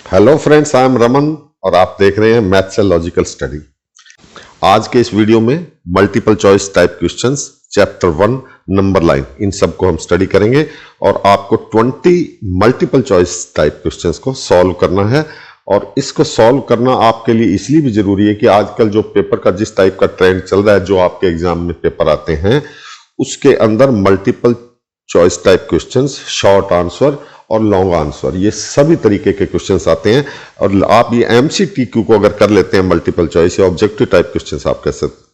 Hello friends, I am Raman और आप देख रहे हैं मैथ्स एंड लॉजिकल स्टडी। आज के इस वीडियो में multiple choice type questions chapter 1 number line, इन सबको हम स्टडी करेंगे और आपको 20 मल्टीपल चॉइस टाइप क्वेश्चंस को सॉल्व करना है। और इसको सॉल्व करना आपके लिए इसलिए भी जरूरी है कि आजकल जो पेपर का जिस टाइप का ट्रेंड चल रहा है, जो आपके एग्जाम में पेपर आते हैं उसके अंदर multiple choice type questions, short answer और लॉन्ग आंसर, ये सभी तरीके के क्वेश्चंस आते हैं। और आप ये एमसीक्यू को अगर कर लेते हैं, मल्टीपल चॉइस या ऑब्जेक्टिव टाइप क्वेश्चंस आप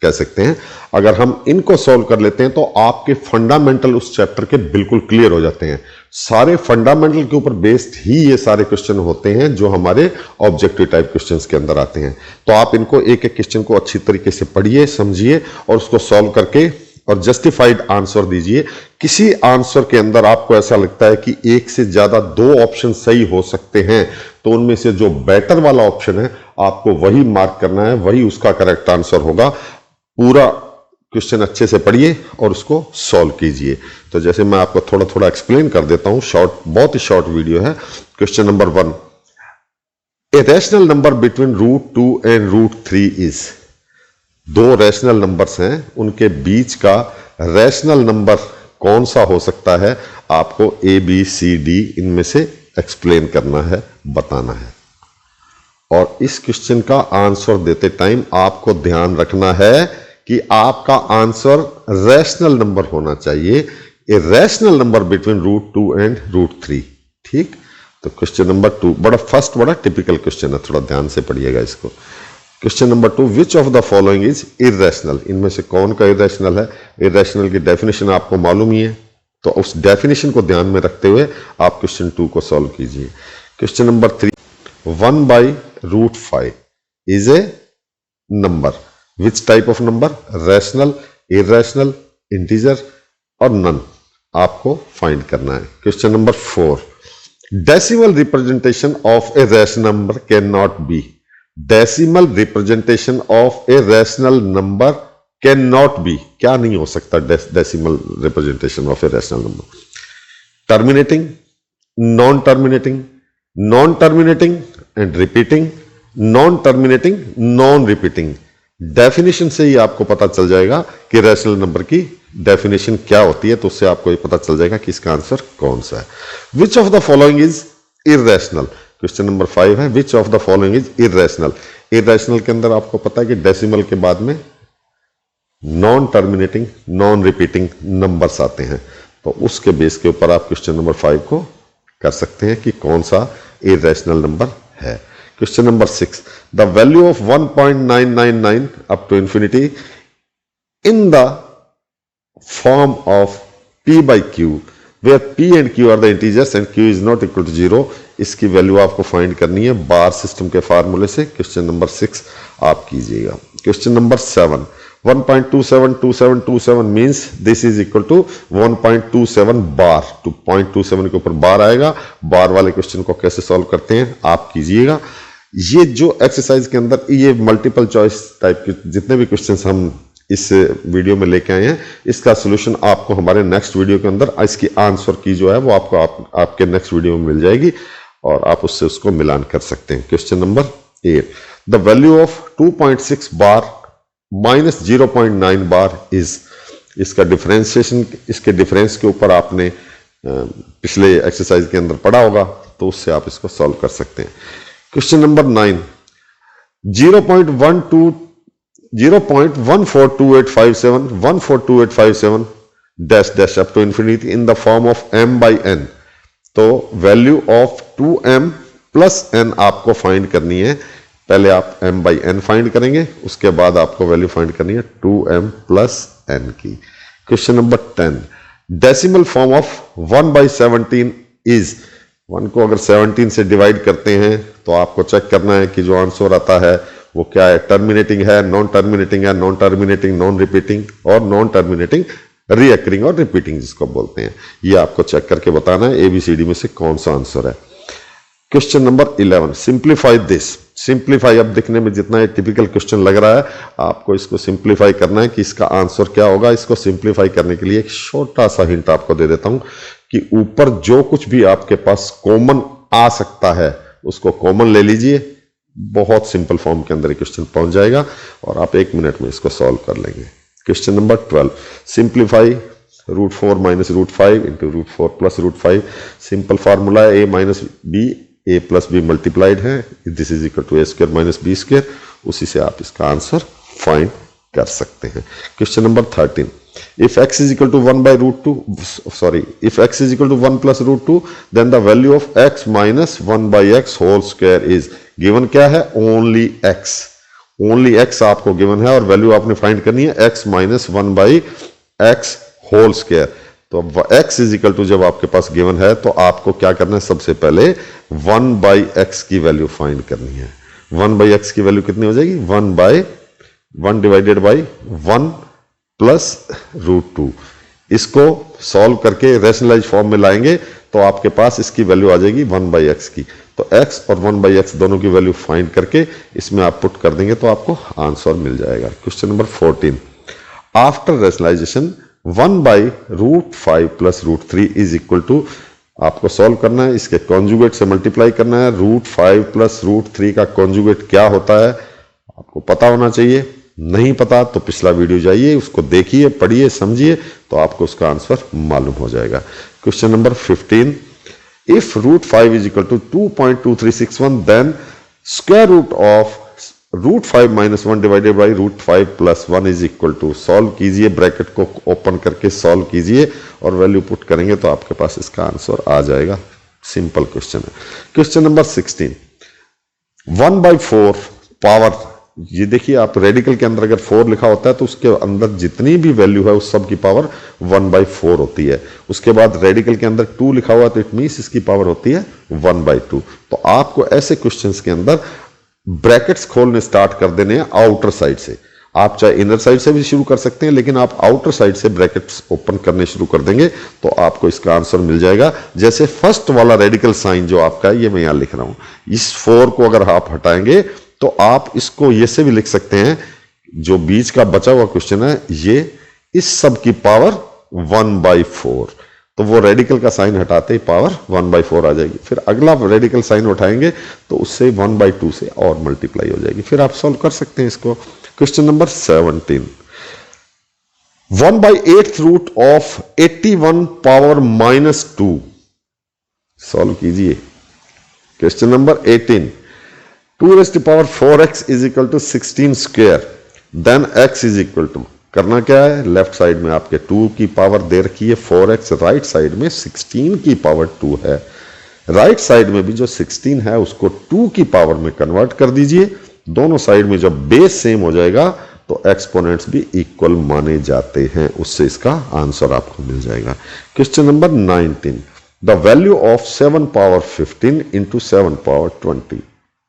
कह सकते हैं, अगर हम इनको सॉल्व कर लेते हैं तो आपके फंडामेंटल उस चैप्टर के बिल्कुल क्लियर हो जाते हैं। सारे फंडामेंटल के ऊपर बेस्ड ही ये सारे क्वेश्चन होते हैं जो हमारे ऑब्जेक्टिव टाइप क्वेश्चंस के अंदर आते हैं। तो आप इनको एक एक क्वेश्चन को अच्छी तरीके से पढ़िए, समझिए और उसको सॉल्व करके और जस्टिफाइड आंसर दीजिए। किसी आंसर के अंदर आपको ऐसा लगता है कि एक से ज्यादा 2 ऑप्शन सही हो सकते हैं, तो उनमें से जो बेटर वाला ऑप्शन है आपको वही मार्क करना है, वही उसका करेक्ट आंसर होगा। पूरा क्वेश्चन अच्छे से पढ़िए और उसको सॉल्व कीजिए। तो जैसे मैं आपको थोड़ा थोड़ा एक्सप्लेन कर देता हूं, बहुत ही शॉर्ट वीडियो है। Question number 1, a rational number between √2 and √3 is. 2 rational numbers हैं, उनके बीच का रैशनल नंबर कौन सा हो सकता है, आपको ए बी सी डी इनमें से एक्सप्लेन करना है, बताना है। और इस क्वेश्चन का आंसर देते टाइम आपको ध्यान रखना है कि आपका आंसर रैशनल नंबर होना चाहिए, a rational number between √2 and √3। ठीक, तो क्वेश्चन नंबर 2 बड़ा टिपिकल क्वेश्चन है, थोड़ा ध्यान से पढ़िएगा इसको। Question number 2, which of the following is irrational. इनमें से कौन का इर्रेशनल है? इर्रेशनल की डेफिनेशन आपको मालूम ही है, तो उस डेफिनेशन को ध्यान में रखते हुए आप क्वेश्चन 2 को सॉल्व कीजिए। Question number 3, 1/√5 is a number. Which type of number? Rational, irrational, integer और नन, आपको फाइंड करना है। Question number 4, decimal representation of a rational number can not be. Decimal representation of a rational number can not be, क्या नहीं हो सकता decimal representation of a rational number? Terminating, non terminating, non terminating and repeating, non terminating, non repeating. Definition से ही आपको पता चल जाएगा कि रैशनल नंबर की डेफिनेशन क्या होती है, तो उससे आपको ये पता चल जाएगा कि इसका आंसर कौन सा है। Which of the following is irrational. Question number 5 है, which of the following is irrational. Irrational के अंदर आपको पता है कि डेसिमल के बाद में non terminating, non repeating numbers आते हैं, तो उसके बेस के ऊपर आप क्वेश्चन नंबर 5 को कर सकते हैं कि कौन सा इर्रेशनल नंबर है। Question number 6, the value of 1.999 up to infinity in the form of p/q where p and q are the integers and q is not equal to 0, इसकी वैल्यू आपको फाइंड करनी है बार सिस्टम के फार्मूले से। Question number 6 आप कीजिएगा। Question number 7, 1.272727 means this is equal to 1.27 bar. 2.27 के ऊपर बार आएगा। बार वाले क्वेश्चन को कैसे सॉल्व करते हैं आप कीजिएगा। ये जो एक्सरसाइज के अंदर ये मल्टीपल चॉइस टाइप के जितने भी क्वेश्चंस हम इस वीडियो में लेके आए हैं, इसका सॉल्यूशन आपको हमारे नेक्स्ट वीडियो के अंदर, इसकी आंसर की जो है वो आपको आपके नेक्स्ट वीडियो में मिल जाएगी और आप उससे उसको मिलान कर सकते हैं। Question number 8, the value of 2.6 bar minus 0.9 bar is. इसका डिफरेंशिएशन, इसके डिफरेंस के ऊपर आपने पिछले एक्सरसाइज के अंदर पढ़ा होगा, तो उससे आप इसको सॉल्व कर सकते हैं। Question number 9, 0.142857 dash dash up to infinity in the form of m/n। तो value of 2m plus n आपको फाइंड करनी है। पहले आप m/n फाइंड करेंगे, उसके बाद आपको वैल्यू फाइंड करनी है 2m प्लस n की। Question number 10, decimal form of 1/17 is. 1 को अगर 17 से डिवाइड करते हैं तो आपको चेक करना है कि जो आंसर आता है वो क्या है, टर्मिनेटिंग है, नॉन टर्मिनेटिंग है, नॉन टर्मिनेटिंग, नॉन रिपीटिंग और नॉन टर्मिनेटिंग रीअकरिंग और रिपीटिंग जिसको बोलते हैं। ये आपको चेक करके बताना है ABCD में से कौन सा आंसर है। Question number 11, simplify this. Simplify, अब दिखने में जितना ये टिपिकल क्वेश्चन लग रहा है, आपको इसको सिंप्लीफाई करना है कि इसका आंसर क्या होगा। इसको सिंप्लीफाई करने के लिए एक छोटा सा हिंट आपको दे देता हूं कि ऊपर जो कुछ भी आपके पास कॉमन आ सकता है उसको कॉमन ले लीजिए, बहुत सिंपल फॉर्म के अंदर क्वेश्चन पहुंच जाएगा और आप 1 मिनट में इसको सॉल्व कर लेंगे। Question number 12, simplify √4 - √5 × √4 + √5। Simple formula है a - b, a + b multiplied है, this is equal to a² - b²। उसी से आप इसका आंसर फाइंड कर सकते हैं। Question number 13, if x is equal to 1 + √2, then the value of x minus 1 / x whole square is given। क्या है? only x आपको गिवन है और वैल्यू आपने फाइंड करनी है x minus 1 / x whole square. तो x इज इक्वल टू जब आपके पास गिवन है तो आपको क्या करना है? सबसे पहले 1/x की वैल्यू फाइंड करनी है। 1/x की वैल्यू कितनी हो जाएगी? 1 डिवाइडेड बाई 1 + √2। इसको सॉल्व करके रैशनलाइज फॉर्म में लाएंगे तो आपके पास इसकी वैल्यू आ जाएगी 1/x की। तो x और 1/x दोनों की वैल्यू फाइंड करके इसमें आप पुट कर देंगे तो आपको आंसर मिल जाएगा। Question number 14, after rationalization 1/√5 + √3 is equal to, आपको सॉल्व करना है, इसके कॉन्जुगेट से मल्टीप्लाई करना है। √5 + √3 का कॉन्जुगेट क्या होता है आपको पता होना चाहिए। नहीं पता तो पिछला वीडियो जाइए, उसको देखिए, पढ़िए, समझिए, तो आपको उसका आंसर मालूम हो जाएगा। Question number 15, if √5 is equal to 2.2361 then square root of √5 - 1 divided by √5 + 1 is equal to. Solve कीजिए, ब्रैकेट को ओपन करके सॉल्व कीजिए और वैल्यू पुट करेंगे तो आपके पास इसका आंसर आ जाएगा। सिंपल क्वेश्चन है। क्वेश्चन नंबर 16, 1/4 पावर, ये देखिए आप रेडिकल के अंदर अगर 4 लिखा होता है तो उसके अंदर जितनी भी वैल्यू है उस सब की पावर 1/4 होती है। उसके बाद रेडिकल के अंदर 2 लिखा हुआ तो इट मींस इसकी पावर होती है 1/2। तो आपको ऐसे क्वेश्चंस के अंदर ब्रैकेट्स खोलने स्टार्ट कर देने हैं आउटर साइड से। आप चाहे इनर साइड से भी शुरू कर सकते हैं, लेकिन आप आउटर साइड से ब्रैकेट्स ओपन करने शुरू कर देंगे तो आपको इसका आंसर मिल जाएगा। जैसे फर्स्ट वाला रेडिकल साइन जो आपका है, ये मैं यहां लिख रहा हूं, इस 4 को अगर आप हटाएंगे तो आप इसको ये से भी लिख सकते हैं, जो बीच का बचा हुआ क्वेश्चन है ये इस सब की पावर 1/4। तो वो रेडिकल का साइन हटाते ही पावर 1/4 आ जाएगी। फिर अगला रेडिकल साइन उठाएंगे तो उससे 1/2 से और मल्टीप्लाई हो जाएगी। फिर आप सॉल्व कर सकते हैं इसको। Question number 17, 1/8 root of 81 power -2। Solve कीजिए। Question number 18, 2⁴x is equal to 16 square then x is equal to. करना क्या है? लेफ्ट साइड में आपके 2 की पावर दे रखी है 4x, राइट साइड में 16 की पावर 2 है। राइट साइड में भी जो 16 है उसको 2 की पावर में कन्वर्ट कर दीजिए। दोनों साइड में जब बेस सेम हो जाएगा तो एक्सपोनेंट्स भी इक्वल माने जाते हैं, उससे इसका आंसर आपको मिल जाएगा। Question number 19, the value of 7 power 15 into 7 power 20।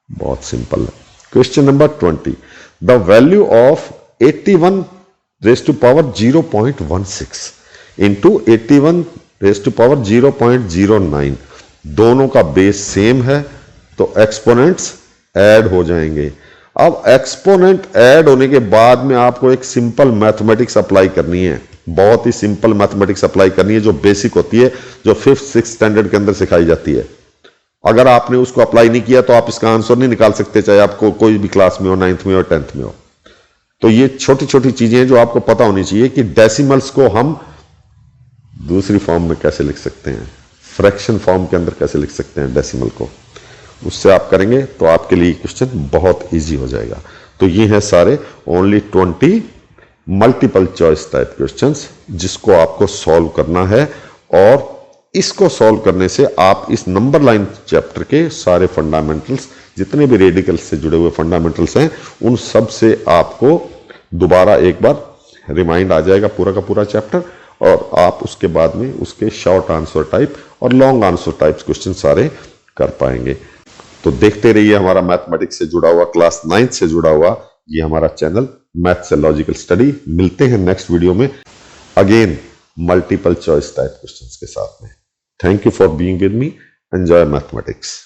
बहुत सिंपल है। Question number 20, the value of 81 raised to power 0.16 into 81 raised to power 0.09। दोनों का बेस सेम है तो एक्सपोनेंट्स ऐड हो जाएंगे। अब एक्सपोनेंट ऐड होने के बाद में आपको एक सिंपल मैथमेटिक्स अप्लाई करनी है, बहुत ही सिंपल मैथमेटिक्स अप्लाई करनी है जो बेसिक होती है, जो 5th 6th स्टैंडर्ड के अंदर सिखाई जाती है। अगर आपने उसको अप्लाई नहीं किया तो आप इसका आंसर नहीं निकाल सकते, चाहे आपको कोई भी क्लास में हो, 9th में हो, 10th में हो। तो ये छोटी छोटी चीजें हैं जो आपको पता होनी चाहिए कि डेसिमल्स को हम दूसरी फॉर्म में कैसे लिख सकते हैं, फ्रैक्शन फॉर्म के अंदर कैसे लिख सकते हैं डेसिमल को। उससे आप करेंगे तो आपके लिए क्वेश्चन बहुत इजी हो जाएगा। तो ये हैं सारे only 20 multiple choice type questions जिसको आपको सॉल्व करना है, और इसको सॉल्व करने से आप इस नंबर लाइन चैप्टर के सारे फंडामेंटल्स, जितने भी रेडिकल से जुड़े हुए फंडामेंटल्स हैं, उन सब से आपको दोबारा एक बार रिमाइंड आ जाएगा पूरा का पूरा चैप्टर, और आप उसके बाद में उसके शॉर्ट आंसर टाइप और लॉन्ग आंसर टाइप्स क्वेश्चन सारे कर पाएंगे। तो देखते रहिए हमारा मैथमेटिक्स से जुड़ा हुआ, क्लास 9th से जुड़ा हुआ ये हमारा चैनल मैथ से लॉजिकल स्टडी। मिलते हैं नेक्स्ट वीडियो में again multiple choice type questions के साथ में। Thank you for being with me. Enjoy mathematics.